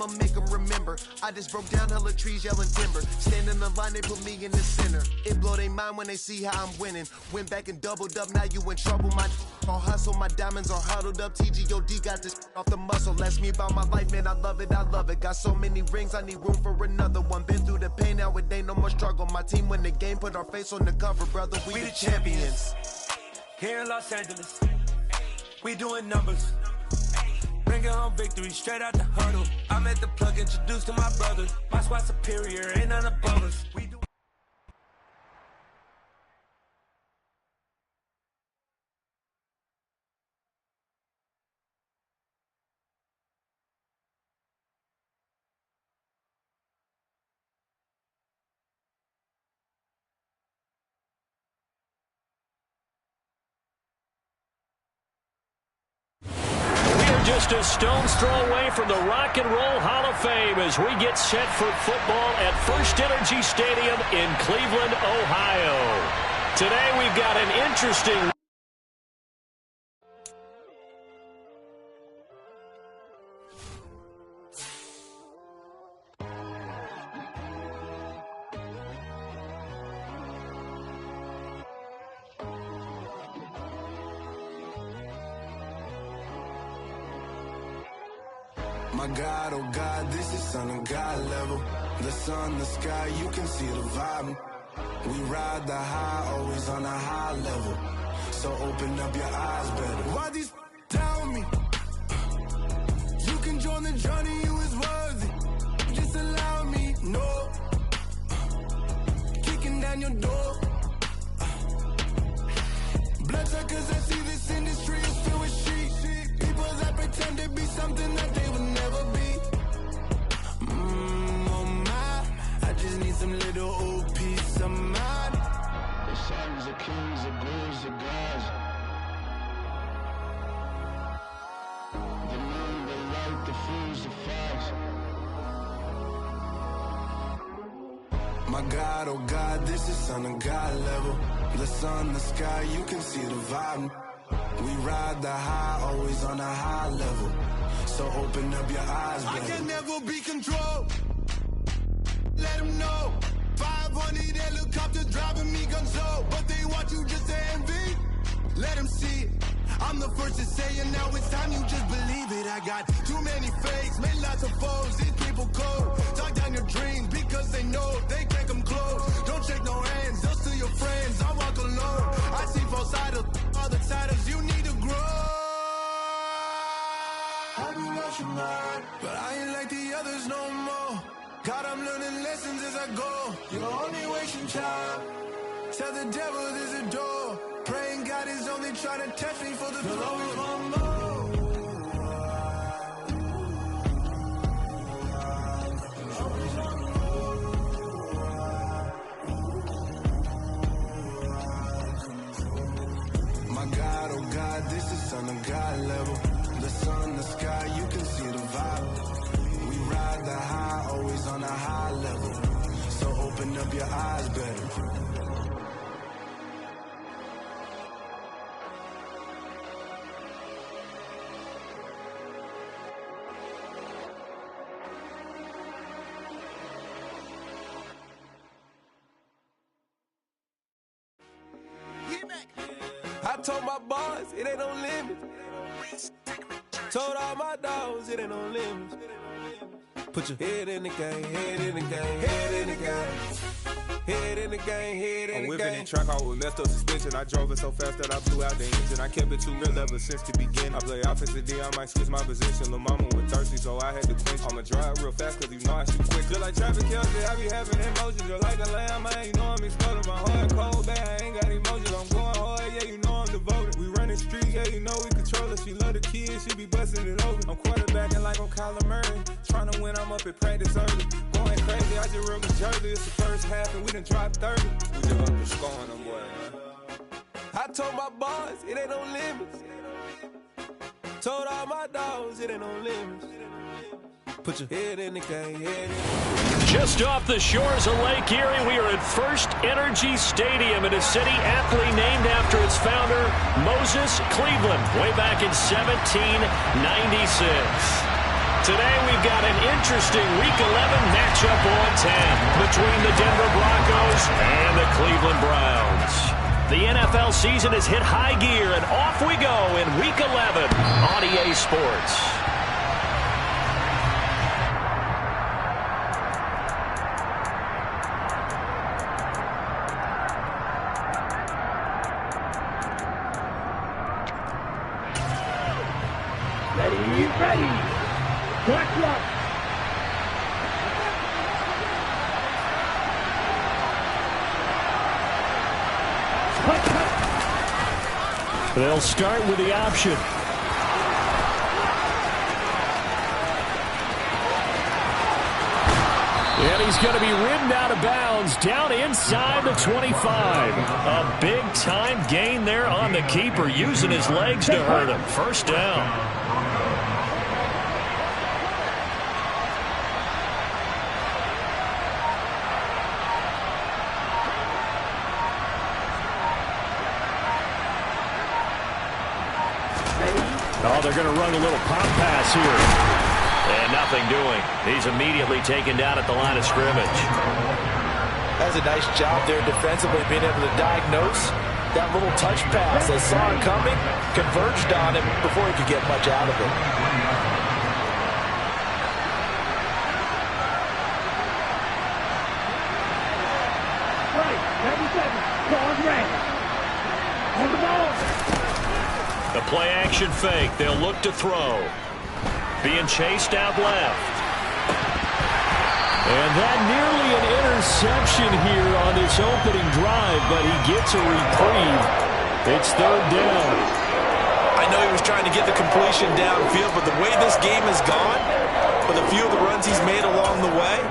I'ma make them remember. I just broke down hella trees yelling timber. Stand in the line, they put me in the center. It blow their mind when they see how I'm winning. Went back and doubled up, now you in trouble. My all hustle, my diamonds are huddled up. TGOD got this off the muscle. Ask me about my life, man, I love it, I love it. Got so many rings, I need room for another one. Been through the pain, now it ain't no more struggle. My team win the game, put our face on the cover, brother. We the champions. Here in Los Angeles, we doing numbers. Bringing home victory straight out the huddle. I'm at the plug, introduced to my brothers. My squad superior, ain't none above us. We do. Just a stone's throw away from the Rock and Roll Hall of Fame as we get set for football at First Energy Stadium in Cleveland, Ohio. Today we've got an interesting... My God, oh God, this is Son of God level. The sun, the sky, you can see the vibe. We ride the high, always on a high level. So open up your eyes better. Why these tell me? You can join the journey, you is worthy. Just allow me, no. Kicking down your door. Bloodsuckers, I see this industry is filled with sheep. People that pretend to be something that they would never be. Oh my, I just need some little old peace of mind. The sons of kings, the boys of gods. The moon, the light, the fools, the facts. My God, oh God, this is Son of God level. The sun, the sky, you can see the vibe. We ride the high, always on a high level. So open up your eyes, baby. I can never be controlled. Let them know. 500 helicopters driving me gonzo. But they want you just to envy. Let them see it. I'm the first to say it, now it's time you just believe it. I got too many fakes, made lots of foes. These people cold. Talk down your dreams because they know they can't come close. Don't shake no hands, they'll steal your friends. I walk alone. I see false idols, other titles. You need to grow. I be watching mine, but I ain't like the others no more. God, I'm learning lessons as I go. You're only wasting time. Tell the devil there's a door. Praying God is only trying to test me for the throne. Always want more. My God, oh God, this is Son of God level. The sun, the sky, you can see the vibe. We ride the high, always on a high level. So open up your eyes better. I told my boys, it ain't no limits. Told all my dogs, it ain't no limits. Put your head in the game, head in the game, head in the game. Head in the game, head in the game. I'm whipping in track out with messed up suspension. I drove it so fast that I blew out the engine. I kept it too real ever since the beginning. I play offensive D, I might switch my position. Lil' mama was thirsty, so I had to quench. I'ma drive real fast, cause you know I shoot quick. Just like traffic Kelsey, I be having emotions. Just like a lamb, man, you know I'm exploding. My heart cold, man, I ain't got emotions. I'm going hard, yeah, you know I'm devoted. We running streets, yeah, you know we control it. She love the kids, she be busting it over. I'm quarterbacking like I'm Kyler Murray. Trying to win, I'm up at practice early. Going crazy, I just real Jersey. It's the first half and we done dropped 30. We just up to scoring them, boy, man. I told my boys, it ain't no limits. Told all my dogs, it ain't no limits. Put your head in the game, head in the game. Just off the shores of Lake Erie, we are at First Energy Stadium in a city aptly named after its founder, Moses Cleveland, way back in 1796. Today we've got an interesting Week 11 matchup on 10 between the Denver Broncos and the Cleveland Browns. The NFL season has hit high gear, and off we go in Week 11 on EA Sports. Ready. Clock. They'll start with the option. And he's going to be ridden out of bounds down inside the 25. A big-time gain there on the keeper, using his legs to hurt him. First down. Oh, they're going to run a little pop pass here. And nothing doing. He's immediately taken down at the line of scrimmage. That's a nice job there defensively, being able to diagnose that little touch pass. They saw it coming, converged on him before he could get much out of it. Right, 97. Ball's ready. On the ball. A play-action fake. They'll look to throw. Being chased out left. And that nearly an interception here on this opening drive, but he gets a reprieve. It's third down. I know he was trying to get the completion downfield, but the way this game has gone, with a few of the runs he's made along the way,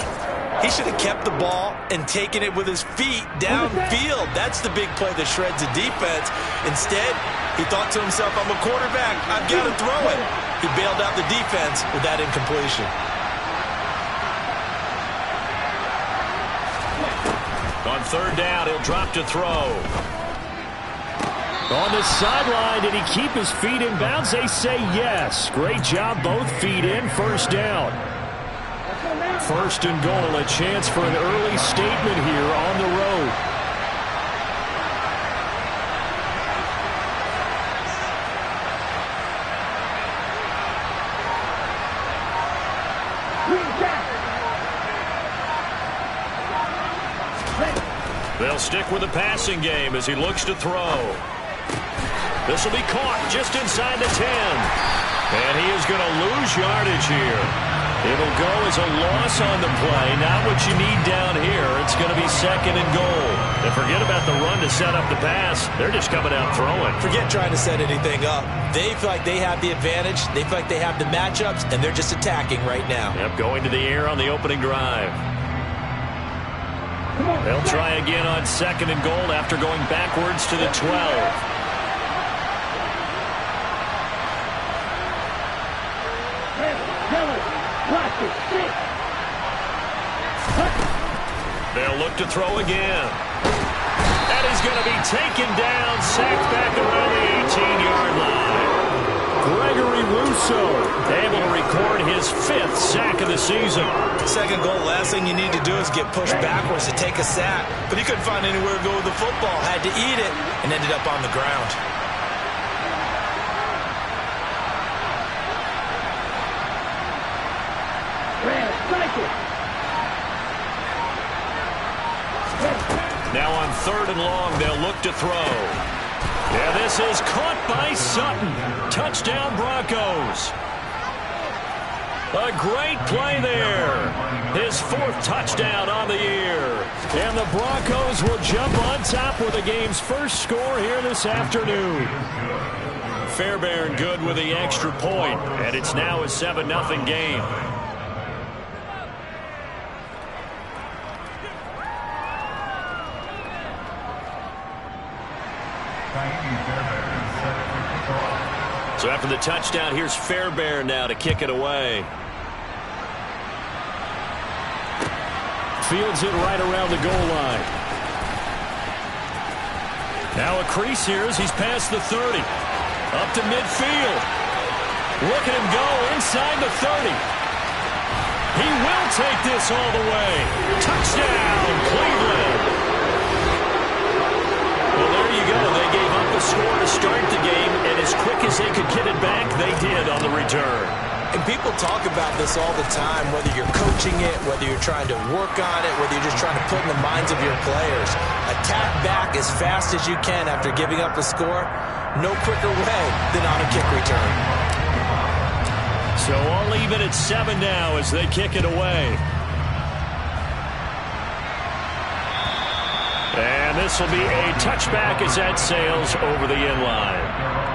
he should have kept the ball and taken it with his feet downfield. That's the big play that shreds the defense. Instead, he thought to himself, I'm a quarterback, I've got to throw it. He bailed out the defense with that incompletion. On third down, he'll drop to throw. On the sideline, did he keep his feet in bounds? They say yes. Great job, both feet in, first down. First and goal, a chance for an early statement here on the road. They'll stick with the passing game as he looks to throw. This will be caught just inside the 10. And he is going to lose yardage here. It'll go as a loss on the play. Not what you need down here. It's going to be second and goal. And forget about the run to set up the pass. They're just coming out throwing. Forget trying to set anything up. They feel like they have the advantage. They feel like they have the matchups, and they're just attacking right now. Yep, going to the air on the opening drive. They'll try again on second and goal after going backwards to the 12. They'll look to throw again. And he's going to be taken down, sacked back around the 18-yard line. Gregory Rousseau able to record his 5th sack of the season. Second goal, last thing you need to do is get pushed backwards to take a sack. But he couldn't find anywhere to go with the football, had to eat it, and ended up on the ground. Now on third and long, they'll look to throw. Yeah, this is caught by Sutton. Touchdown, Broncos. A great play there. His 4th touchdown on the year. And the Broncos will jump on top with the game's first score here this afternoon. Fairbairn good with the extra point, and it's now a 7-0 game. So after the touchdown, here's Fairbairn now to kick it away. Fields it right around the goal line. Now a crease here as he's past the 30. Up to midfield. Look at him go inside the 30. He will take this all the way. Touchdown, Cleveland. Well, there you go. They gave up a score to start the game, and as quick as they could get it back, they did on the return. And people talk about this all the time, whether you're coaching it, whether you're trying to work on it, whether you're just trying to put in the minds of your players. Attack back as fast as you can after giving up a score. No quicker way than on a kick return. So all even at 7 now as they kick it away. And this will be a touchback as that sails over the end line.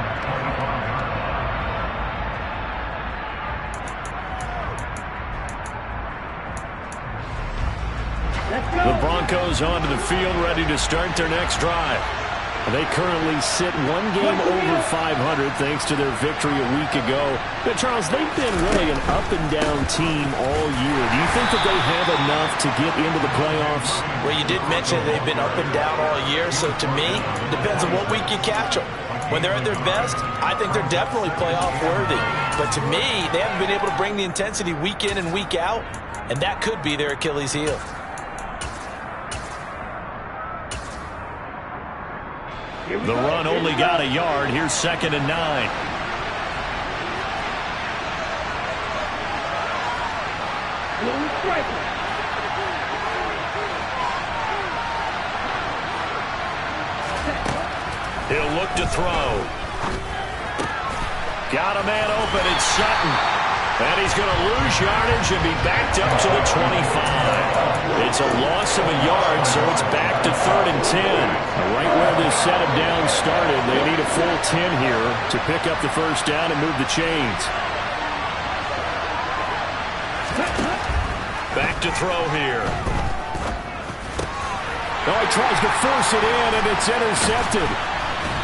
The Broncos onto the field, ready to start their next drive. They currently sit one game over 500 thanks to their victory a week ago. But, Charles, they've been really an up-and-down team all year. Do you think that they have enough to get into the playoffs? Well, you did mention they've been up and down all year, so to me, depends on what week you catch them. When they're at their best, I think they're definitely playoff worthy. But to me, they haven't been able to bring the intensity week in and week out, and that could be their Achilles heel. The run only got a yard. Here's 2nd and 9. He'll look to throw. Got a man open. It's Sutton. And he's going to lose yardage and be backed up to the 25. It's a loss of a yard, so it's back to 3rd and 10. Right where this set of downs started, they need a full 10 here to pick up the first down and move the chains. Back to throw here. Oh, he tries to force it in, and it's intercepted.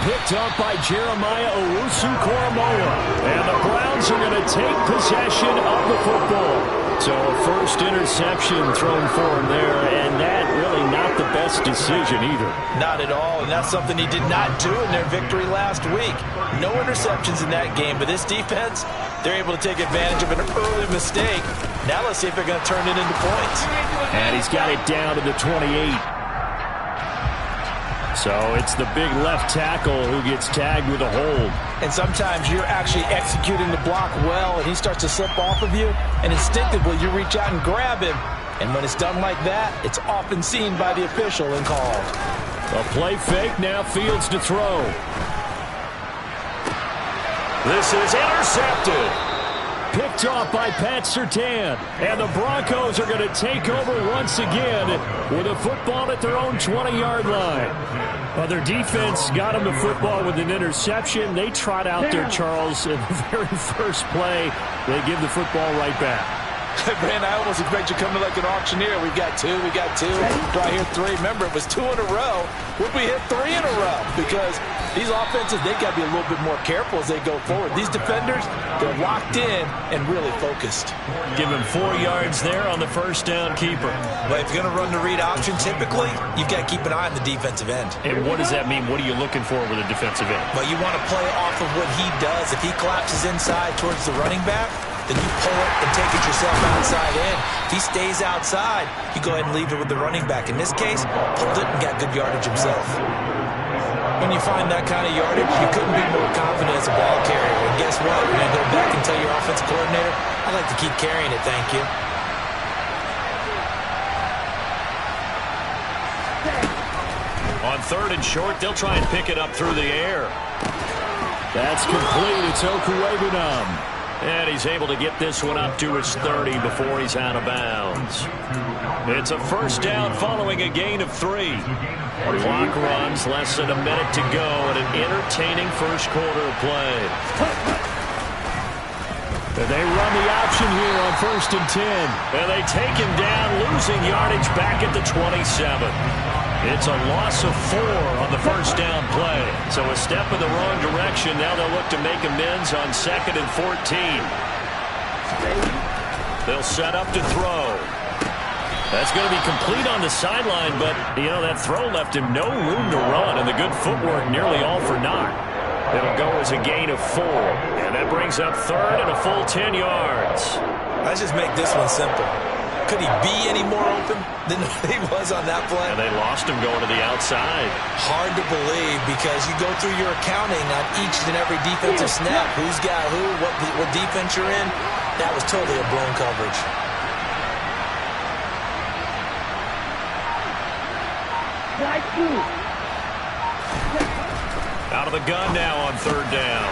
Picked up by Jeremiah Owusu-Koramoah. And the Browns are going to take possession of the football. So a first interception thrown for him there, and that really not the best decision either. Not at all, and that's something he did not do in their victory last week. No interceptions in that game, but this defense, they're able to take advantage of an early mistake. Now let's see if they're going to turn it into points. And he's got it down to the 28. So it's the big left tackle who gets tagged with a hold. And sometimes you're actually executing the block well, and he starts to slip off of you, and instinctively you reach out and grab him. And when it's done like that, it's often seen by the official and called. A play fake, now Fields to throw. This is intercepted. Picked off by Pat Surtain. And the Broncos are going to take over once again with a football at their own 20-yard line. Well, their defense got them the football with an interception. They trot out there, Charles, in the very first play. They give the football right back. Man, I almost expect you to come to like an auctioneer. We got two. Do I hear 3? Remember, it was 2 in a row. Would we hit 3 in a row? Because these offenses, they got to be a little bit more careful as they go forward. These defenders, they're locked in and really focused. Give him 4 yards there on the first down keeper. But if you're going to run the read option, typically, you've got to keep an eye on the defensive end. And what does that mean? What are you looking for with a defensive end? Well, you want to play off of what he does. If he collapses inside towards the running back, then you pull it and take it yourself outside in. If he stays outside, you go ahead and leave it with the running back. In this case, pulled it and got good yardage himself. When you find that kind of yardage, you couldn't be more confident as a ball carrier. And guess what? You're going to go back and tell your offensive coordinator, I'd like to keep carrying it, thank you. On 3rd and short, they'll try and pick it up through the air. That's complete. It's Okuwebunam. And he's able to get this one up to his 30 before he's out of bounds. It's a first down following a gain of 3. Clock runs, less than a minute to go, and an entertaining first quarter of play. They run the option here on 1st and 10. And they take him down, losing yardage back at the 27. It's a loss of 4 on the first down play. So a step in the wrong direction. Now they'll look to make amends on 2nd and 14. They'll set up to throw. That's going to be complete on the sideline, but, you know, that throw left him no room to run, and the good footwork nearly all for naught. It'll go as a gain of 4, and that brings up 3rd and a full 10 yards. Let's just make this one simple. Could he be any more open than he was on that play? And they lost him going to the outside. Hard to believe because you go through your accounting on each and every defensive snap. Who's got who, what defense you're in. That was totally a blown coverage. Out of the gun now on third down.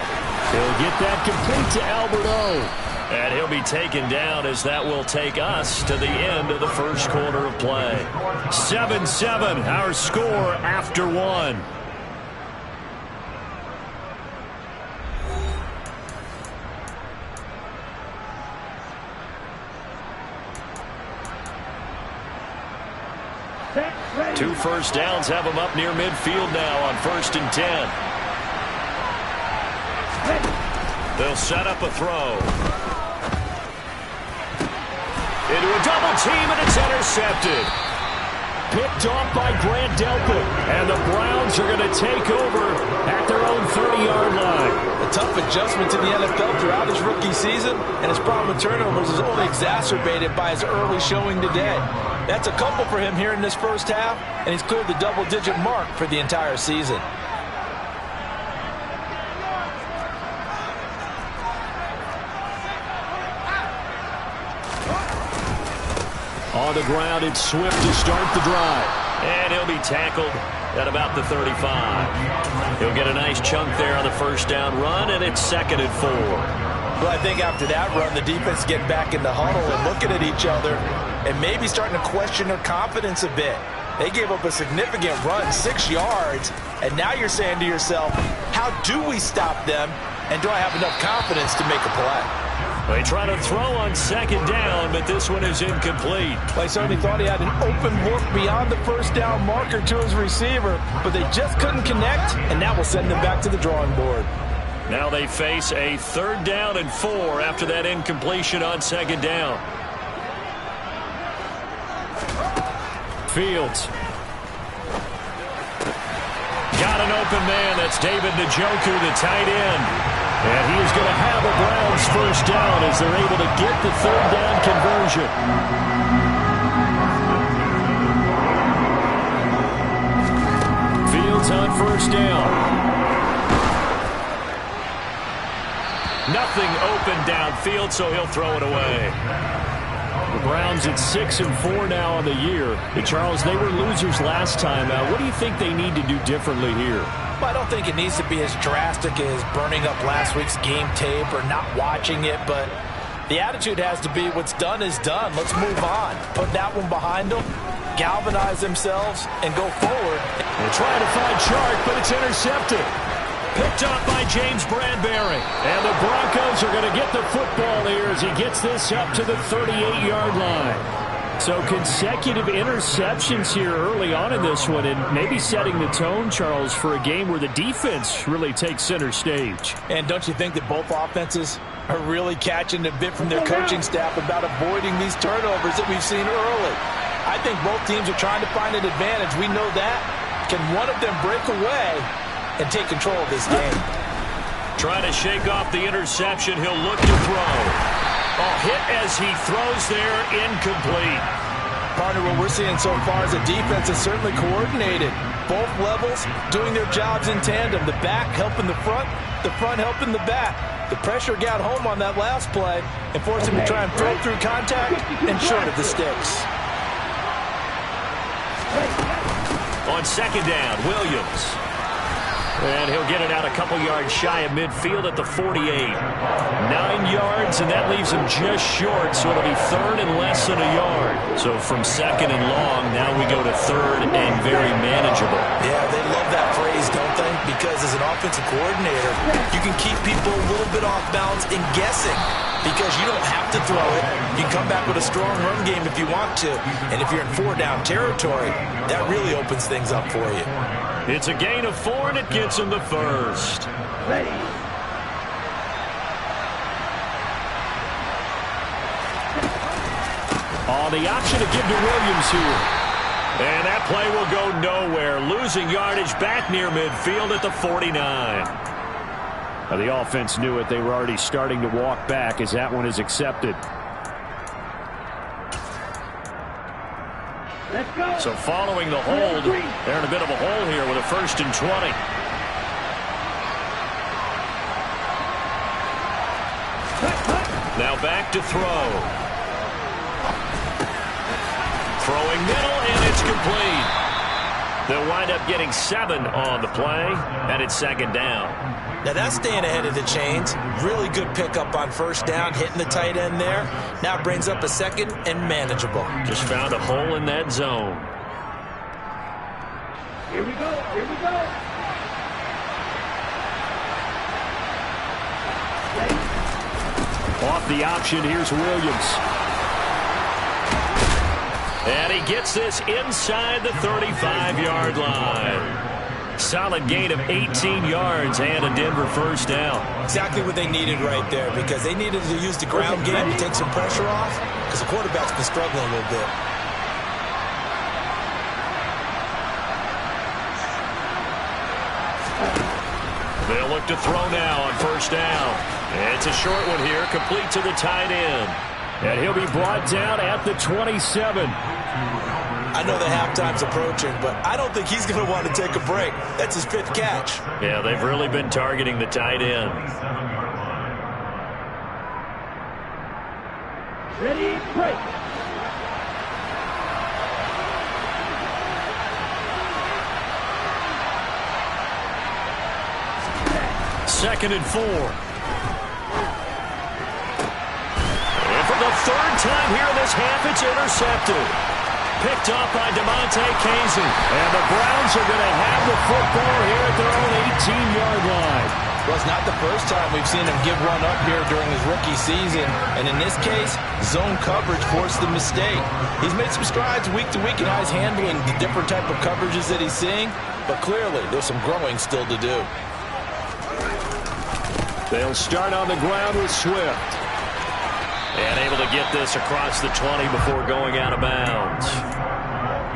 He'll get that complete to Albert O. And he'll be taken down as that will take us to the end of the first quarter of play. 7-7, our score after one. Two first downs have them up near midfield now on 1st and 10. They'll set up a throw. Into a double team, and it's intercepted. Picked off by Grant Delpit. And the Browns are going to take over at their own 30-yard line. A tough adjustment to the NFL throughout his rookie season, and his problem with turnovers is only exacerbated by his early showing today. That's a couple for him here in this first half, and he's cleared the double-digit mark for the entire season. On the ground, it's Swift to start the drive. And he'll be tackled at about the 35. He'll get a nice chunk there on the first down run, and it's 2nd and 4. Well, I think after that run, the defense getting back in the huddle and looking at each other and maybe starting to question their confidence a bit. They gave up a significant run, 6 yards, and now you're saying to yourself, how do we stop them, and do I have enough confidence to make a play? They try to throw on 2nd down, but this one is incomplete. Well, I certainly thought he had an open look beyond the first down marker to his receiver, but they just couldn't connect, and that will send them back to the drawing board. Now they face a 3rd down and 4 after that incompletion on 2nd down. Fields. Got an open man. That's David Njoku, the tight end. And he is going to have a Browns first down as they're able to get the 3rd down conversion. Fields on 1st down. Nothing open downfield, so he'll throw it away. The Browns at 6-4 now on the year. And Charles, they were losers last time. What do you think they need to do differently here? Well, I don't think it needs to be as drastic as burning up last week's game tape or not watching it, but the attitude has to be what's done is done. Let's move on. Put that one behind them, galvanize themselves, and go forward. They're trying to find Chark, but it's intercepted. Picked up by James Bradbury. And the Broncos are going to get the football here as he gets this up to the 38-yard line. So consecutive interceptions here early on in this one, and maybe setting the tone, Charles, for a game where the defense really takes center stage. And don't you think that both offenses are really catching a bit from their coaching staff about avoiding these turnovers that we've seen early? I think both teams are trying to find an advantage. We know that. Can one of them break away and take control of this game? Trying to shake off the interception. He'll look to throw. Hit as he throws there, incomplete. Partner, what we're seeing so far is the defense is certainly coordinated. Both levels doing their jobs in tandem. The back helping the front helping the back. The pressure got home on that last play and forced him to try and throw through contact and short of the sticks. On 2nd down, Williams. And he'll get it out a couple yards shy of midfield at the 48. 9 yards, and that leaves him just short, so it'll be 3rd and less than a yard. So from 2nd and long, now we go to 3rd and very manageable. Yeah, they love that phrase, don't they? Because as an offensive coordinator, you can keep people a little bit off balance and guessing because you don't have to throw it. You can come back with a strong run game if you want to. And if you're in 4-down territory, that really opens things up for you. It's a gain of 4, and it gets him the first. Ready. The option to give to Williams here. And that play will go nowhere. Losing yardage back near midfield at the 49. Now, the offense knew it. They were already starting to walk back as that one is accepted. Let's go. So following the hold, they're in a bit of a hole here with a 1st and 20. Now back to throw. Throwing middle, and it's complete. They'll wind up getting 7 on the play, and it's 2nd down. Now that's staying ahead of the chains. Really good pickup on 1st down, hitting the tight end there. Now brings up a 2nd and manageable. Just found a hole in that zone. Here we go. Here we go. Off the option, here's Williams. And he gets this inside the 35-yard line. Solid gain of 18 yards and a Denver 1st down. Exactly what they needed right there, because they needed to use the ground game to take some pressure off, because the quarterback's been struggling a little bit. They'll look to throw now on 1st down. It's a short one here, complete to the tight end. And he'll be brought down at the 27. I know the halftime's approaching, but I don't think he's going to want to take a break. That's his 5th catch. Yeah, they've really been targeting the tight end. Ready, break. 2nd and 4. And for the 3rd time here in this half, it's intercepted. Picked off by DeMonte Casey. And the Browns are going to have the football here at their own 18-yard line. Well, it's not the first time we've seen him give run up here during his rookie season. And in this case, zone coverage forced the mistake. He's made some strides week to week in how he's handling the different type of coverages that he's seeing. But clearly, there's some growing still to do. They'll start on the ground with Swift. And able to get this across the 20 before going out of bounds.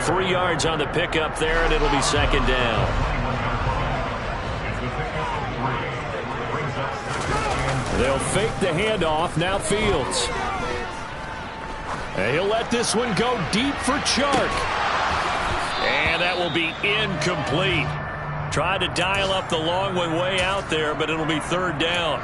3 yards on the pickup there, and it'll be 2nd down. They'll fake the handoff. Now Fields. And he'll let this one go deep for Chark. And that will be incomplete. Tried to dial up the long one way out there, but it'll be 3rd down.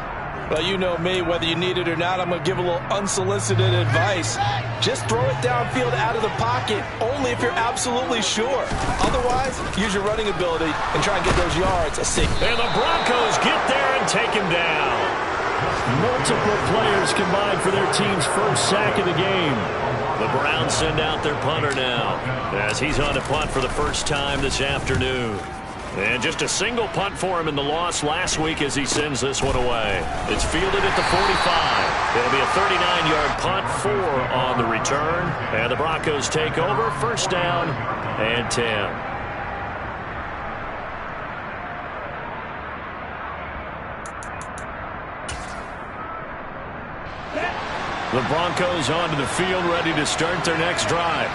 Well, you know me, whether you need it or not, I'm going to give a little unsolicited advice. Just throw it downfield out of the pocket, only if you're absolutely sure. Otherwise, use your running ability and try and get those yards a safety. And the Broncos get there and take him down. Multiple players combined for their team's 1st sack of the game. The Browns send out their punter now, as he's on to punt for the 1st time this afternoon. And just a single punt for him in the loss last week as he sends this one away. It's fielded at the 45. It'll be a 39-yard punt, 4 on the return. And the Broncos take over, 1st down and 10. The Broncos onto the field, ready to start their next drive.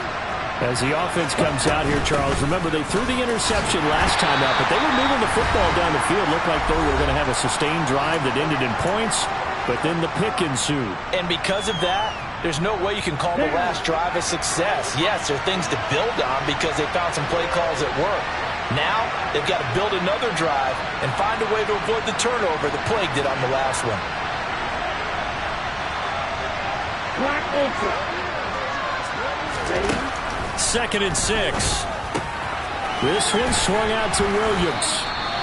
As the offense comes out here, Charles, remember they threw the interception last time out, but they were moving the football down the field. Looked like they were going to have a sustained drive that ended in points, but then the pick ensued. And because of that, there's no way you can call the last drive a success. Yes, there are things to build on because they found some play calls at work. Now, they've got to build another drive and find a way to avoid the turnover that plagued it on the last one. Clock over. 2nd and 6. This one swung out to Williams.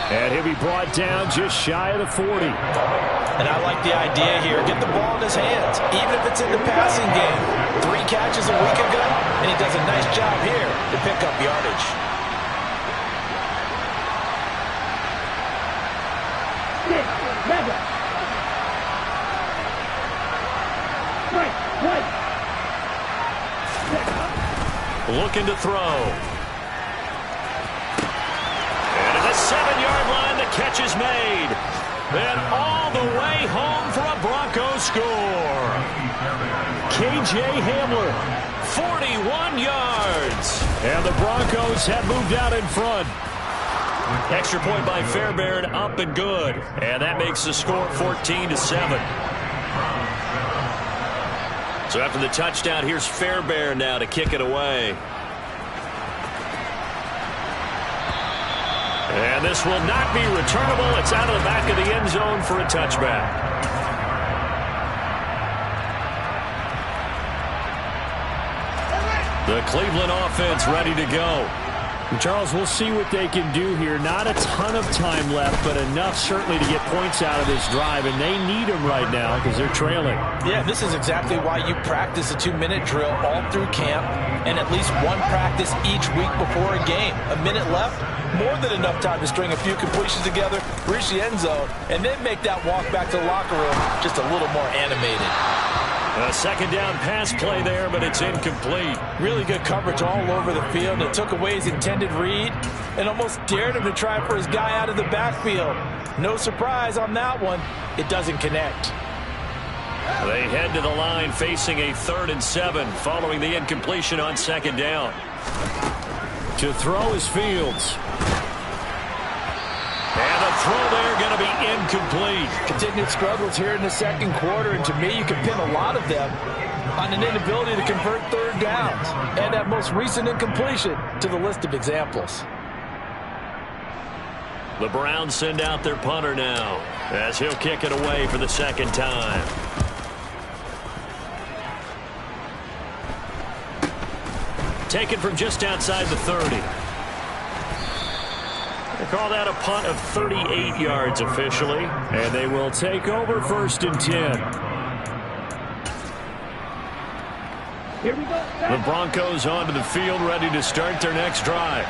And he'll be brought down just shy of the 40. And I like the idea here. Get the ball in his hands, even if it's in the passing game. 3 catches a week ago, and he does a nice job here to pick up yardage. Looking to throw. And at the 7-yard line, the catch is made. And all the way home for a Broncos score. K.J. Hamler, 41 yards. And the Broncos have moved out in front. Extra point by Fairbairn, up and good. And that makes the score 14-7. So after the touchdown, here's Fairbairn now to kick it away. And this will not be returnable. It's out of the back of the end zone for a touchback. The Cleveland offense ready to go. Charles, we'll see what they can do here. Not a ton of time left, but enough certainly to get points out of this drive, and they need them right now because they're trailing. Yeah, this is exactly why you practice a 2-minute drill all through camp and at least one practice each week before a game. A minute left, more than enough time to string a few completions together, reach the end zone, and then make that walk back to the locker room just a little more animated. A second down pass play there, but it's incomplete. Really good coverage all over the field. It took away his intended read and almost dared him to try for his guy out of the backfield. No surprise on that one. It doesn't connect. They head to the line facing a 3rd and 7 following the incompletion on second down. To throw is Fields. And the throw there going to be incomplete. Continued struggles here in the second quarter, and to me, you can pin a lot of them on an inability to convert third downs. And that most recent incompletion to the list of examples. The Browns send out their punter now as he'll kick it away for the second time. Taken from just outside the 30. They call that a punt of 38 yards officially. And they will take over 1st and 10. Here we go. The Broncos onto the field ready to start their next drive.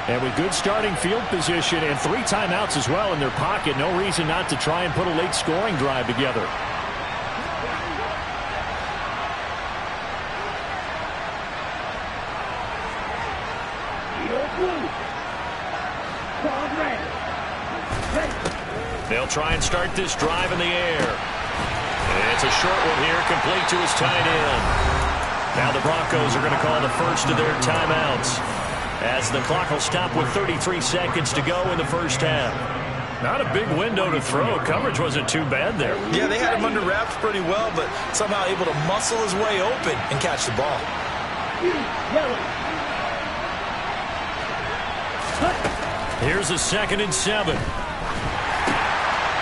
And with good starting field position and 3 timeouts as well in their pocket, no reason not to try and put a late scoring drive together. They'll try and start this drive in the air. It's a short one here, complete to his tight end. Now the Broncos are going to call the first of their timeouts as the clock will stop with 33 seconds to go in the first half. Not a big window to throw. Coverage wasn't too bad there. Yeah, they had him under wraps pretty well, but somehow able to muscle his way open and catch the ball. Here's a 2nd and 7.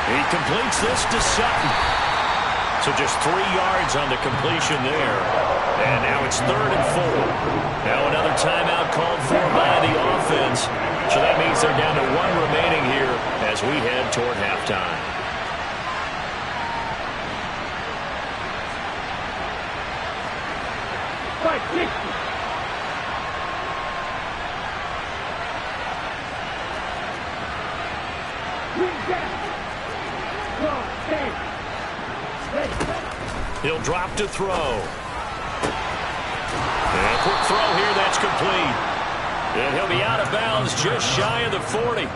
He completes this to Sutton. So just 3 yards on the completion there. And now it's 3rd and 4. Now another timeout called for by the offense. So that means they're down to 1 remaining here as we head toward halftime. He'll drop to throw. And a quick throw here, that's complete. And he'll be out of bounds just shy of the 40.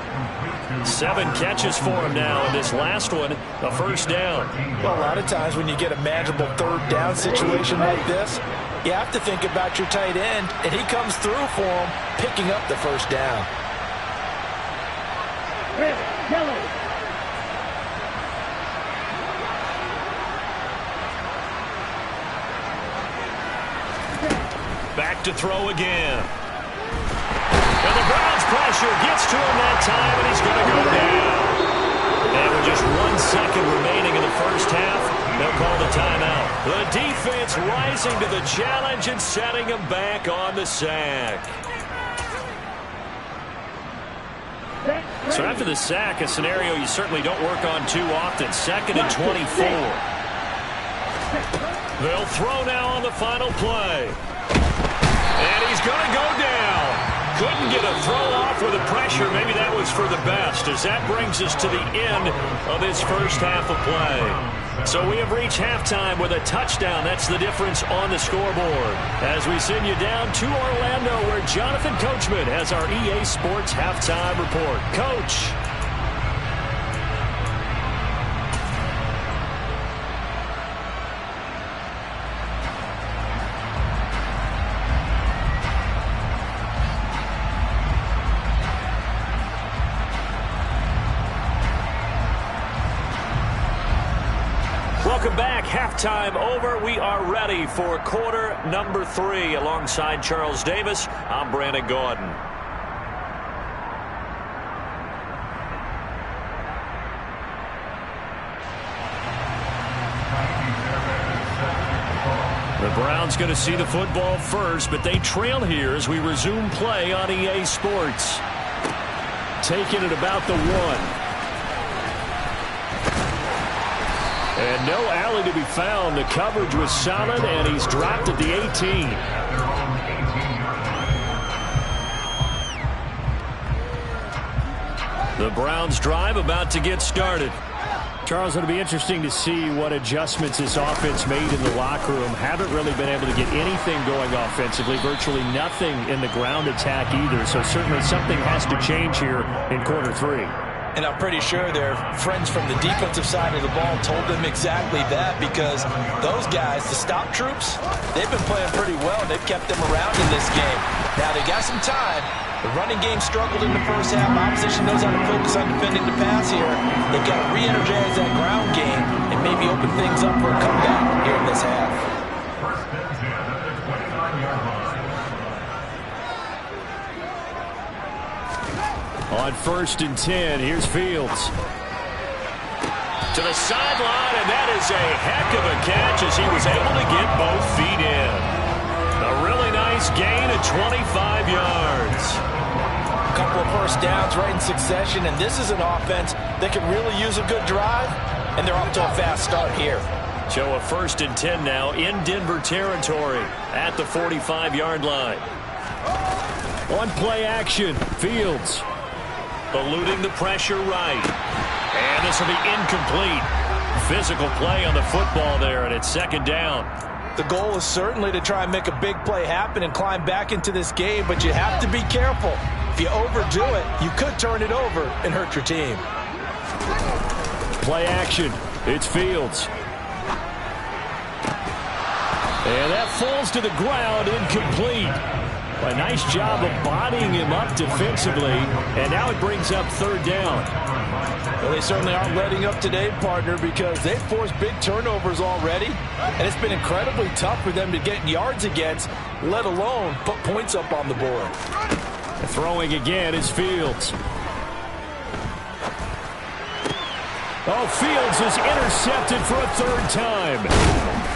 7 catches for him now, and this last one, a first down. Well, a lot of times when you get a manageable third down situation like this, you have to think about your tight end, and he comes through for him, picking up the first down. Back to throw again. And the Browns pressure gets to him that time, and he's going to go down. And with just 1 second remaining in the first half, they'll call the timeout. The defense rising to the challenge and setting him back on the sack. So after the sack, a scenario you certainly don't work on too often. 2nd and 24. They'll throw now on the final play. And he's going to go down. Couldn't get a throw off with the pressure. Maybe that was for the best, as that brings us to the end of this first half of play. So we have reached halftime with a touchdown. That's the difference on the scoreboard. As we send you down to Orlando, where Jonathan Coachman has our EA Sports halftime report. Coach. Welcome back. Halftime over. We are ready for quarter number 3. Alongside Charles Davis, I'm Brandon Gaudin. Browns going to see the football first, but they trail here as we resume play on EA Sports. Taking it about the 1. And no alley to be found. The coverage was solid, and he's dropped at the 18. The Browns drive about to get started. Charles, it'll be interesting to see what adjustments this offense made in the locker room. Haven't really been able to get anything going offensively, virtually nothing in the ground attack either. So certainly something has to change here in quarter 3. And I'm pretty sure their friends from the defensive side of the ball told them exactly that, because those guys, the stop troops, they've been playing pretty well. They've kept them around in this game. Now they got some time. The running game struggled in the first half. Opposition knows how to focus on defending the pass here. They've got to re-energize that ground game and maybe open things up for a comeback here in this half. On 1st and 10, here's Fields. To the sideline, and that is a heck of a catch as he was able to get both feet in. A really nice gain of 25 yards. A couple of first downs right in succession, and this is an offense that can really use a good drive, and they're off to a fast start here. So a 1st and 10 now in Denver territory at the 45-yard line. One play action, Fields. Eluding the pressure right. And this will be incomplete. Physical play on the football there, and it's 2nd down. The goal is certainly to try and make a big play happen and climb back into this game, but you have to be careful. If you overdo it, you could turn it over and hurt your team. Play action. It's Fields. And that falls to the ground, incomplete. A nice job of bodying him up defensively, and now it brings up 3rd down. Well, they certainly aren't letting up today, partner, because they've forced big turnovers already, and it's been incredibly tough for them to get yards against, let alone put points up on the board. Throwing again is Fields. Oh, Fields is intercepted for a 3rd time.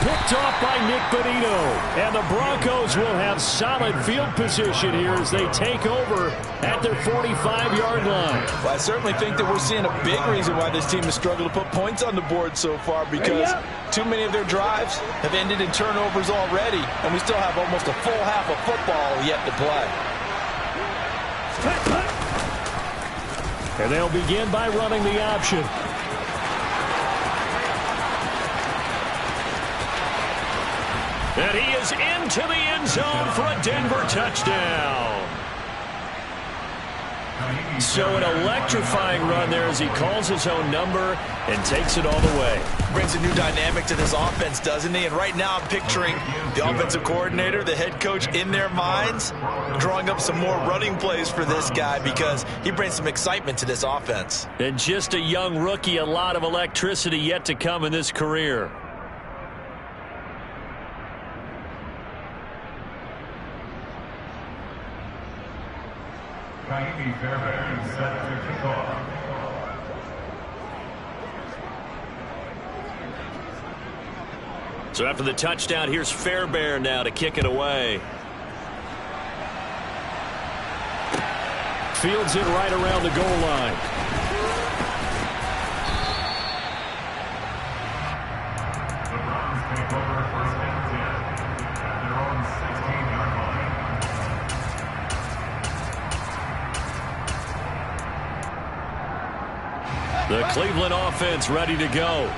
Picked off by Nick Bonito. And the Broncos will have solid field position here as they take over at their 45-yard line. Well, I certainly think that we're seeing a big reason why this team has struggled to put points on the board so far, because too many of their drives have ended in turnovers already, and we still have almost a full half of football yet to play. And they'll begin by running the option. And he is into the end zone for a Denver touchdown. So an electrifying run there as he calls his own number and takes it all the way. Brings a new dynamic to this offense, doesn't he? And right now I'm picturing the offensive coordinator, the head coach in their minds, drawing up some more running plays for this guy because he brings some excitement to this offense. And just a young rookie, a lot of electricity yet to come in this career. So after the touchdown, here's Fairbairn now to kick it away. Fields it right around the goal line. The Browns take over 1st and 10 at their own 16-yard line. The Cleveland offense ready to go.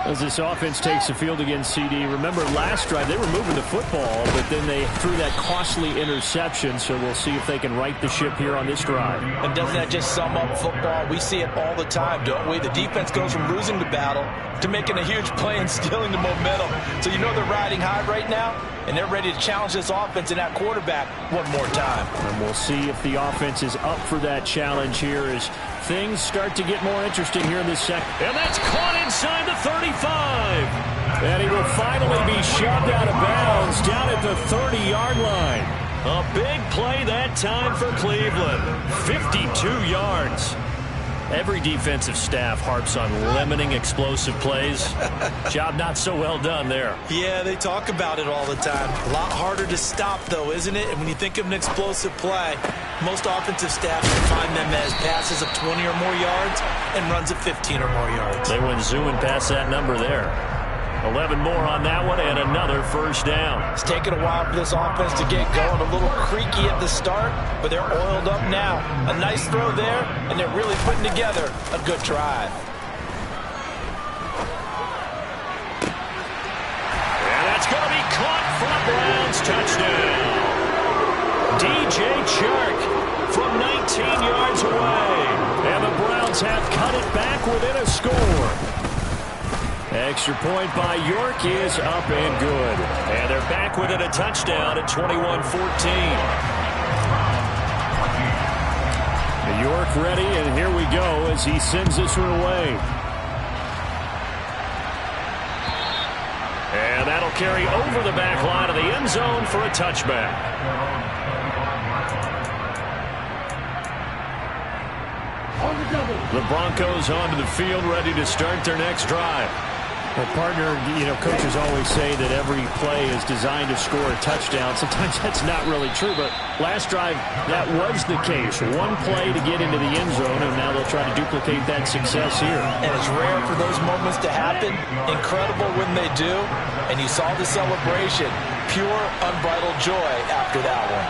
As this offense takes the field against CD. Remember, last drive, they were moving the football, but then they threw that costly interception, so we'll see if they can right the ship here on this drive. And doesn't that just sum up football? We see it all the time, don't we? The defense goes from losing the battle to making a huge play and stealing the momentum. So you know they're riding high right now, and they're ready to challenge this offense and that quarterback one more time. And we'll see if the offense is up for that challenge here as things start to get more interesting here in this second. And that's caught inside the 35. And he will finally be shoved out of bounds down at the 30-yard line. A big play that time for Cleveland. 52 yards. Every defensive staff harps on limiting explosive plays. Job not so well done there. Yeah, they talk about it all the time. A lot harder to stop, though, isn't it? And when you think of an explosive play, most offensive staff define them as passes of 20 or more yards and runs of 15 or more yards. They went zooming past that number there. 11 more on that one and another first down. It's taken a while for this offense to get going. A little creaky at the start, but they're oiled up now. A nice throw there, and they're really putting together a good drive. And that's going to be caught for a Browns touchdown. DJ Chark from 19 yards away. And the Browns have cut it back within a score. Extra point by York is up and good. And they're back within a touchdown at 21-14. York ready, and here we go as he sends this one away. And that'll carry over the back line of the end zone for a touchback. The Broncos onto the field, ready to start their next drive. Well, partner, coaches always say that every play is designed to score a touchdown. Sometimes that's not really true, but last drive, that was the case. One play to get into the end zone, and now they'll try to duplicate that success here. And it's rare for those moments to happen. Incredible when they do. And you saw the celebration. Pure, unbridled joy after that one.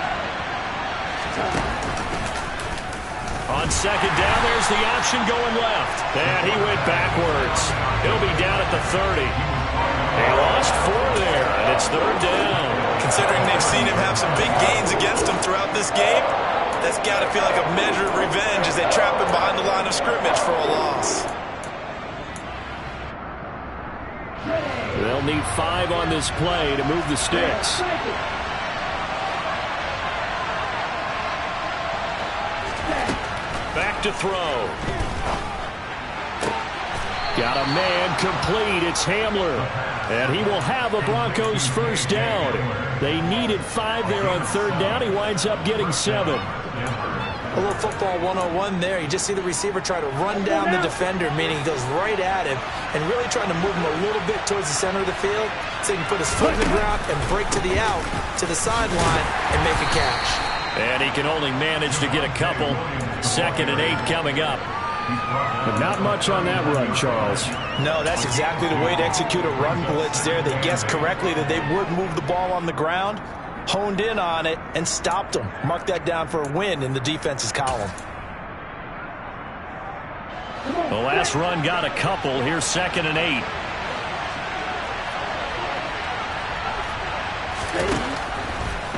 On second down, there's the option going left. And he went backwards. He'll be down at the 30. They lost 4 there, and it's third down. Considering they've seen him have some big gains against him throughout this game, that's got to feel like a measure of revenge as they trap him behind the line of scrimmage for a loss. They'll need 5 on this play to move the sticks. Back to throw. Got a man complete. It's Hamler. And he will have a Broncos first down. They needed 5 there on third down. He winds up getting 7. A little football 101 there. You just see the receiver try to run down the defender, meaning he goes right at him and really trying to move him a little bit towards the center of the field so he can put his foot in the ground and break to the out, to the sideline, and make a catch. And he can only manage to get a couple. 2nd and 8 coming up. But not much on that run, Charles. No, that's exactly the way to execute a run blitz there. They guessed correctly that they would move the ball on the ground, honed in on it, and stopped them. Mark that down for a win in the defense's column. The last run got a couple. Here's 2nd and 8.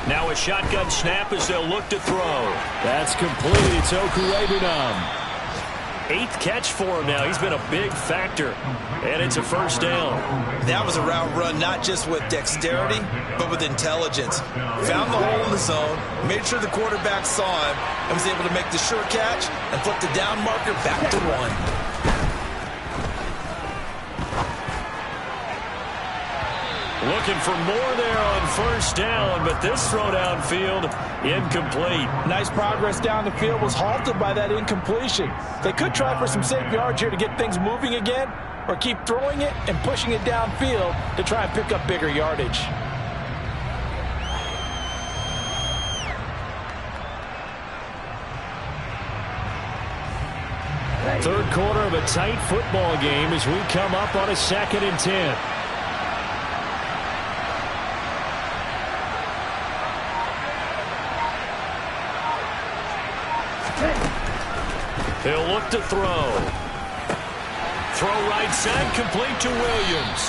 Now a shotgun snap as they'll look to throw. That's complete. It's Okuwebunam. 8th catch for him now. He's been a big factor. And it's a first down. That was a route run not just with dexterity, but with intelligence. Found the hole in the zone, made sure the quarterback saw him, and was able to make the sure catch and flip the down marker back to 1. Looking for more there on first down, but this throw downfield, incomplete. Nice progress down the field, was halted by that incompletion. They could try for some safe yards here to get things moving again, or keep throwing it and pushing it downfield to try and pick up bigger yardage. Third quarter of a tight football game as we come up on a 2nd and 10. He'll look to throw. Throw right side, complete to Williams.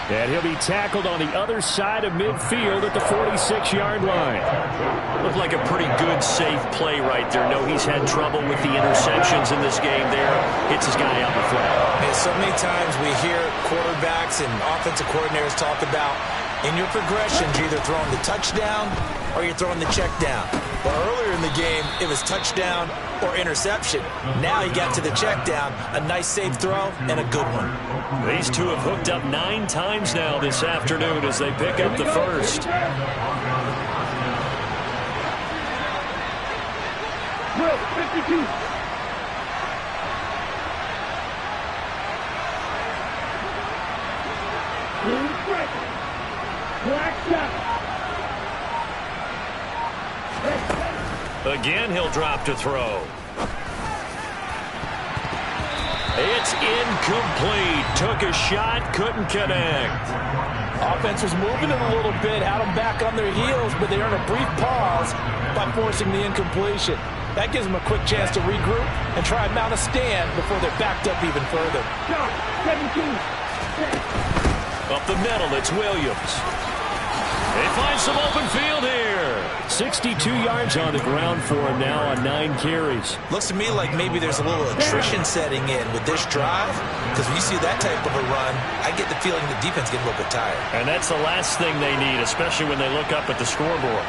And he'll be tackled on the other side of midfield at the 46-yard line. Looked like a pretty good, safe play right there. No, he's had trouble with the interceptions in this game there. Hits his guy out the flat. And so many times we hear quarterbacks and offensive coordinators talk about in your progressions, you're either throwing the touchdown or you're throwing the check down. But earlier in the game, it was touchdown or interception. Now he got to the check down, a nice safe throw, and a good one. These two have hooked up 9 times now this afternoon as they pick up the first. Again, he'll drop to throw. It's incomplete. Took a shot, couldn't connect. Offense was moving it a little bit, had them back on their heels, but they earned a brief pause by forcing the incompletion. That gives them a quick chance to regroup and try and mount a stand before they're backed up even further. Up the middle, it's Williams. They find some open field here. 62 yards on the ground for him now on 9 carries. Looks to me like maybe there's a little attrition setting in with this drive, because when you see that type of a run, I get the feeling the defense getting a little bit tired. And that's the last thing they need, especially when they look up at the scoreboard.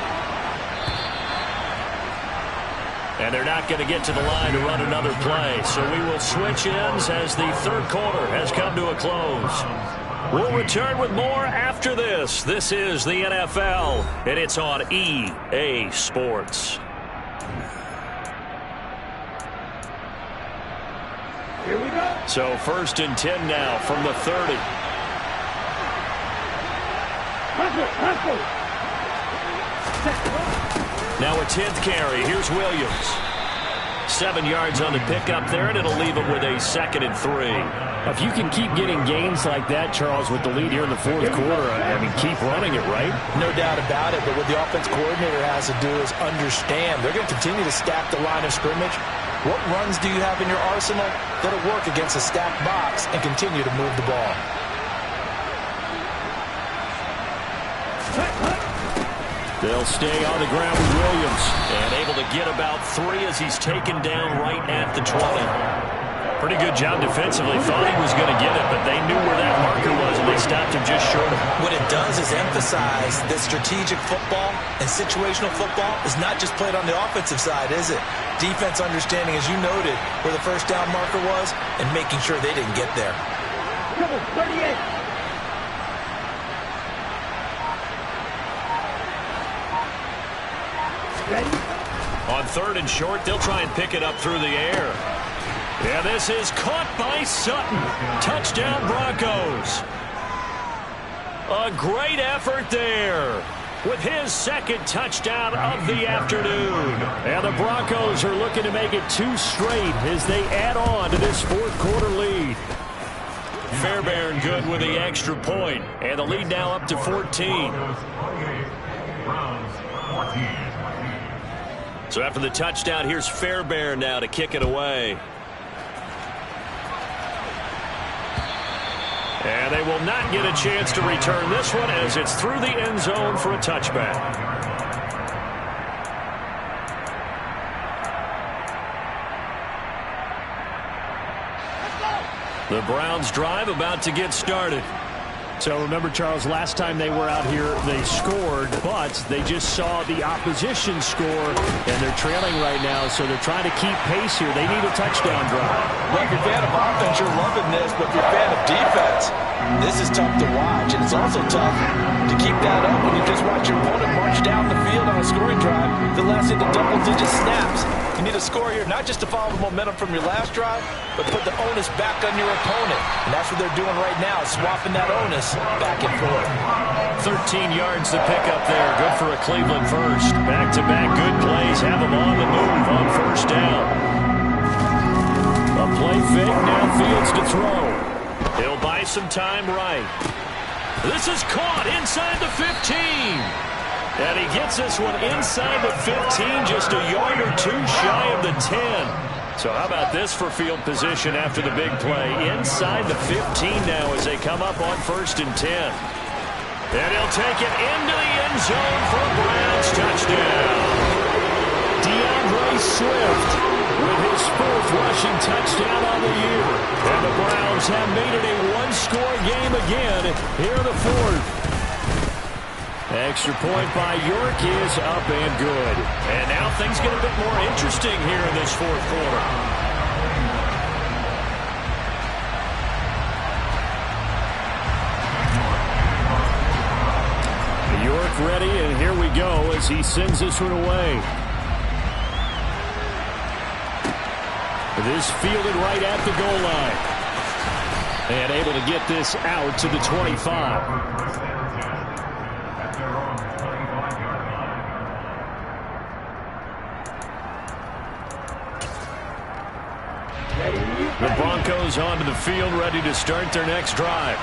And they're not going to get to the line to run another play. So we will switch ends as the third quarter has come to a close. We'll return with more after this. This is the NFL, and it's on EA Sports. Here we go. So 1st and 10 now from the 30. Now a 10th carry. Here's Williams. 7 yards on the pickup there, and it'll leave him with a 2nd and 3. If you can keep getting gains like that, Charles, with the lead here in the fourth quarter, I mean, keep running it, right? No doubt about it, but what the offense coordinator has to do is understand they're going to continue to stack the line of scrimmage. What runs do you have in your arsenal that'll work against a stacked box and continue to move the ball? They'll stay on the ground with Williams. And able to get about 3 as he's taken down right at the 20. Pretty good job defensively. Thought he was going to get it, but they knew where that marker was, and they stopped him just short of it. What it does is emphasize that strategic football and situational football is not just played on the offensive side, is it? Defense understanding, as you noted, where the first down marker was and making sure they didn't get there. 38. On 3rd and short, they'll try and pick it up through the air. Yeah, this is caught by Sutton. Touchdown, Broncos. A great effort there with his 2nd touchdown of the afternoon. And the Broncos are looking to make it 2 straight as they add on to this fourth quarter lead. Fairbairn good with the extra point, and the lead now up to 14. Browns 14. So after the touchdown, here's Fairbairn now to kick it away. And they will not get a chance to return this one as it's through the end zone for a touchback. The Browns drive about to get started. So remember, Charles, last time they were out here, they scored, but they just saw the opposition score, and they're trailing right now, so they're trying to keep pace here. They need a touchdown drive. Well, if you're a fan of offense, you're loving this, but if you're a fan of defense, this is tough to watch, and it's also tough to keep that up when you just watch your opponent march down the field on a scoring drive that lasts into double-digit snaps. You need a score here, not just to follow the momentum from your last drive, but put the onus back on your opponent. And that's what they're doing right now, swapping that onus back and forth. 13 yards to pick up there. Good for a Cleveland first. Back-to-back good plays. Have them on the move on 1st down. A play fake, now Fields to throw. He'll buy some time right. This is caught inside the 15. And he gets this one inside the 15, just a yard or 2 shy of the 10. So how about this for field position after the big play? Inside the 15 now as they come up on 1st and 10. And he'll take it into the end zone for a Browns touchdown. DeAndre Swift with his 4th rushing touchdown on the year. And the Browns have made it a 1-score game again here in the 4th. Extra point by York is up and good. And now things get a bit more interesting here in this 4th quarter. York ready, and here we go as he sends this one away. This fielded right at the goal line. And able to get this out to the 25. The Broncos onto the field, ready to start their next drive.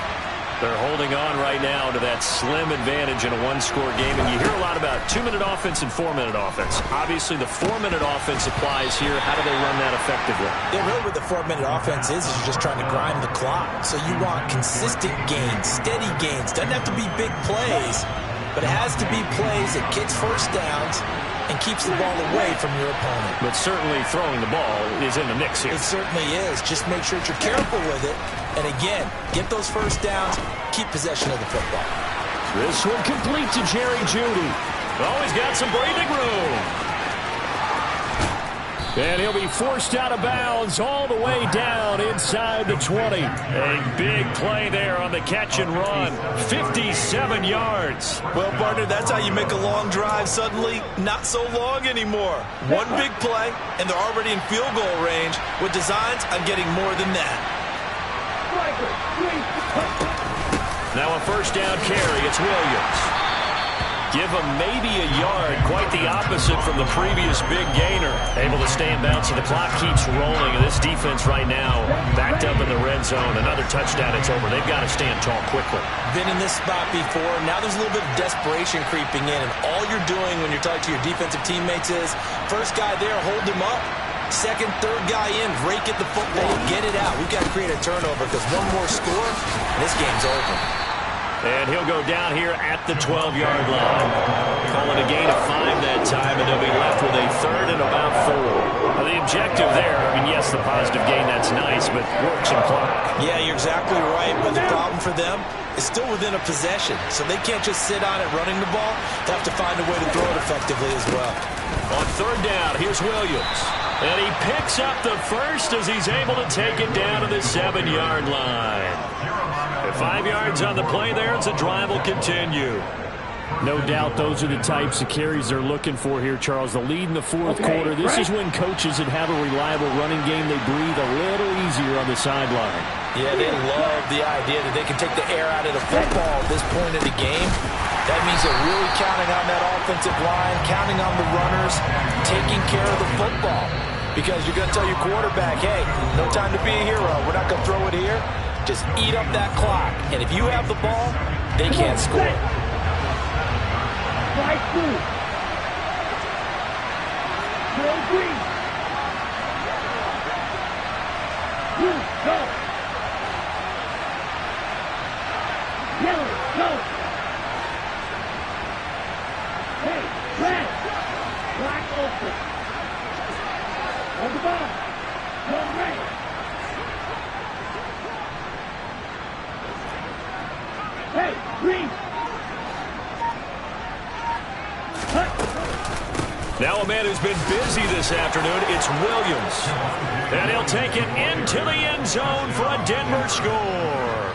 They're holding on right now to that slim advantage in a one-score game. And you hear a lot about 2-minute offense and 4-minute offense. Obviously, the 4-minute offense applies here. How do they run that effectively? Yeah, really what the 4-minute offense is you're just trying to grind the clock. So you want consistent gains, steady gains. Doesn't have to be big plays, but it has to be plays that gets first downs and keeps the ball away from your opponent. But certainly throwing the ball is in the mix here. It certainly is. Just make sure that you're careful with it. And again, get those first downs, keep possession of the football. This one complete to Jerry Jeudy. Oh, he's got some breathing room. And he'll be forced out of bounds all the way down inside the 20. A big play there on the catch and run. 57 yards. Well, partner, that's how you make a long drive suddenly not so long anymore. One big play, and they're already in field goal range with designs on getting more than that. Now a first down carry. It's Williams. Give him maybe a yard. Quite the opposite from the previous big gainer. Able to stay in bounds, so the clock keeps rolling. And this defense right now backed up in the red zone. Another touchdown, it's over. They've got to stand tall quickly. Been in this spot before. Now there's a little bit of desperation creeping in. And all you're doing when you're talking to your defensive teammates is, first guy there, hold him up. Second, third guy in, rake at the football, get it out. We've got to create a turnover because one more score, and this game's over. And he'll go down here at the 12-yard line. Calling a gain of 5 that time, and they'll be left with a third and about 4. Now, the objective there, I mean, yes, the positive gain, that's nice, but works some clock. Yeah, you're exactly right, but the problem for them is still within a possession, so they can't just sit on it running the ball. They have to find a way to throw it effectively as well. On third down, here's Williams. And he picks up the first as he's able to take it down to the 7-yard line. 5 yards on the play there as the drive will continue. No doubt those are the types of carries they're looking for here, Charles. The lead in the fourth quarter. This is when coaches that have a reliable running game, they breathe a little easier on the sideline. Yeah, they love the idea that they can take the air out of the football at this point of the game. That means they're really counting on that offensive line, counting on the runners, taking care of the football. Because you're going to tell your quarterback, hey, no time to be a hero. We're not going to throw it here. Just eat up that clock. And if you have the ball, they can't score. Strike 2. Go green. Go. Yellow, go. Hey, red. Black open. On the ball. Go red. Hey, green. Now a man who's been busy this afternoon, it's Williams. And he'll take it into the end zone for a Denver score.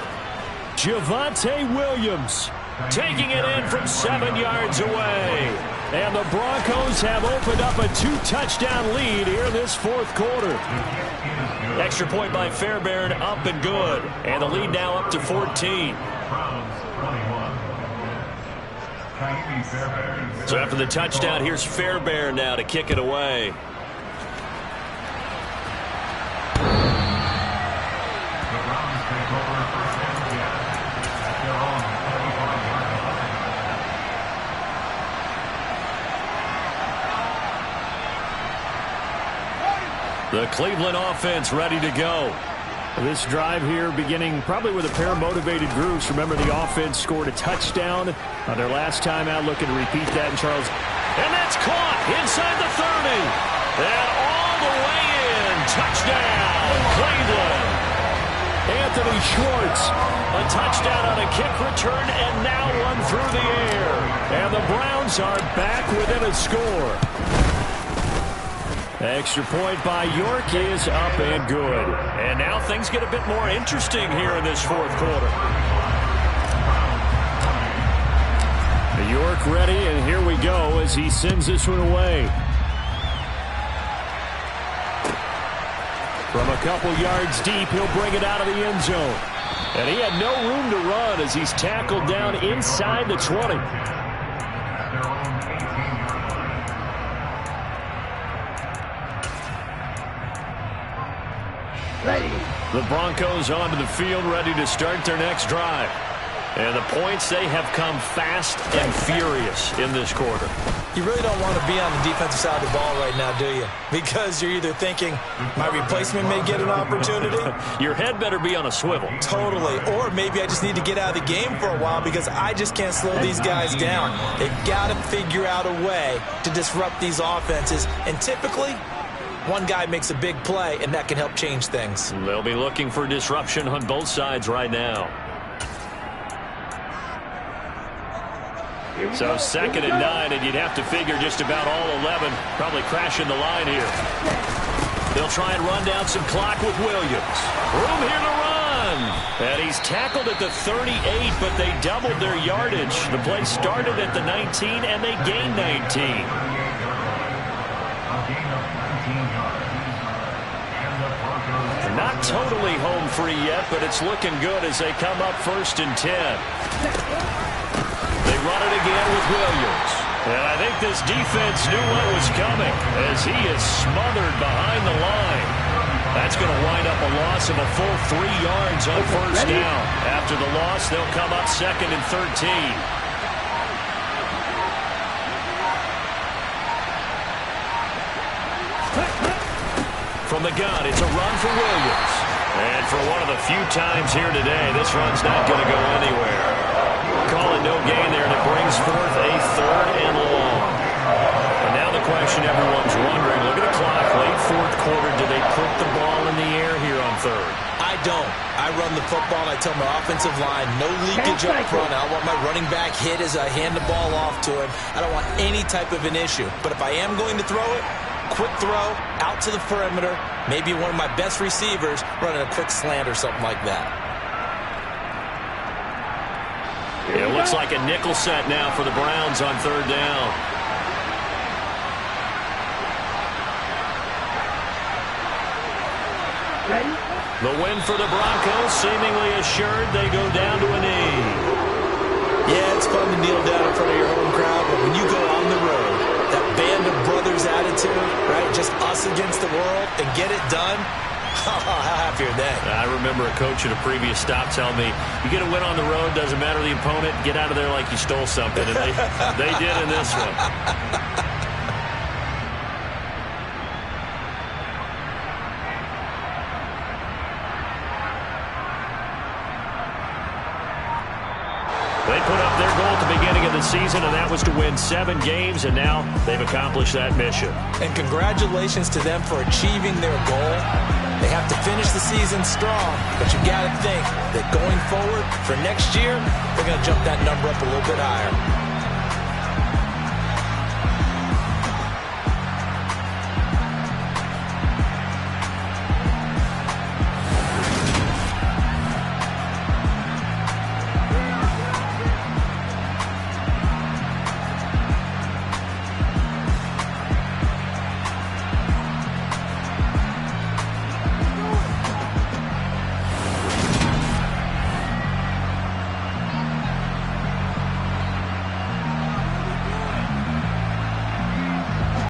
Javonte Williams taking it in from 7 yards away. And the Broncos have opened up a 2-touchdown lead here in this fourth quarter. Extra point by Fairbairn, up and good. And the lead now up to 14. So after the touchdown, here's Fairbairn now to kick it away. The Cleveland offense ready to go. This drive here beginning probably with a pair of motivated groups. Remember, the offense scored a touchdown on their last time out, looking to repeat that. And Charles, and that's caught inside the 30. And all the way in. Touchdown, Cleveland. Anthony Schwartz, a touchdown on a kick return, and now one through the air. And the Browns are back within a score. Extra point by York is up and good. And now things get a bit more interesting here in this fourth quarter. York ready, and here we go as he sends this one away. From a couple yards deep, he'll bring it out of the end zone. And he had no room to run as he's tackled down inside the 20. Ready. The Broncos onto the field, ready to start their next drive. And the points, they have come fast and furious in this quarter. You really don't want to be on the defensive side of the ball right now, do you? Because you're either thinking, my replacement may get an opportunity. Your head better be on a swivel. Totally. Or maybe I just need to get out of the game for a while because I just can't slow these guys down. They've got to figure out a way to disrupt these offenses. And typically, one guy makes a big play, and that can help change things. They'll be looking for disruption on both sides right now. So 2nd and 9, and you'd have to figure just about all 11 probably crashing the line here. They'll try and run down some clock with Williams. Room here to run. And he's tackled at the 38, but they doubled their yardage. The play started at the 19, and they gained 19. They're not totally home free yet, but it's looking good as they come up 1st and 10. They run it again with Williams. And I think this defense knew what was coming as he is smothered behind the line. That's going to wind up a loss of a full 3 yards on 1st down. After the loss, they'll come up 2nd and 13. From the gun, it's a run for Williams. And for one of the few times here today, this run's not going to go anywhere. Calling no gain there, and it brings forth a 3rd and long. And now the question everyone's wondering, look at the clock, late 4th quarter, do they put the ball in the air here on 3rd? I don't. I run the football, and I tell my offensive line, no leakage up front. I don't want my running back hit as I hand the ball off to him. I don't want any type of an issue. But if I am going to throw it, quick throw, out to the perimeter, maybe one of my best receivers running a quick slant or something like that. It looks like a nickel set now for the Browns on 3rd down. Ready. The win for the Broncos, seemingly assured. They go down to a knee. Yeah, it's fun to kneel down in front of your home crowd, but when you go on the road, that band of brothers attitude, right, just us against the world, and get it done, how happy are they? I remember a coach at a previous stop telling me, you get a win on the road, doesn't matter the opponent, get out of there like you stole something. And they did in this one. They put up their goal at the beginning of the season, and that was to win 7 games, and now they've accomplished that mission. And congratulations to them for achieving their goal. They have to finish the season strong, but you got to think that going forward for next year, they're going to jump that number up a little bit higher.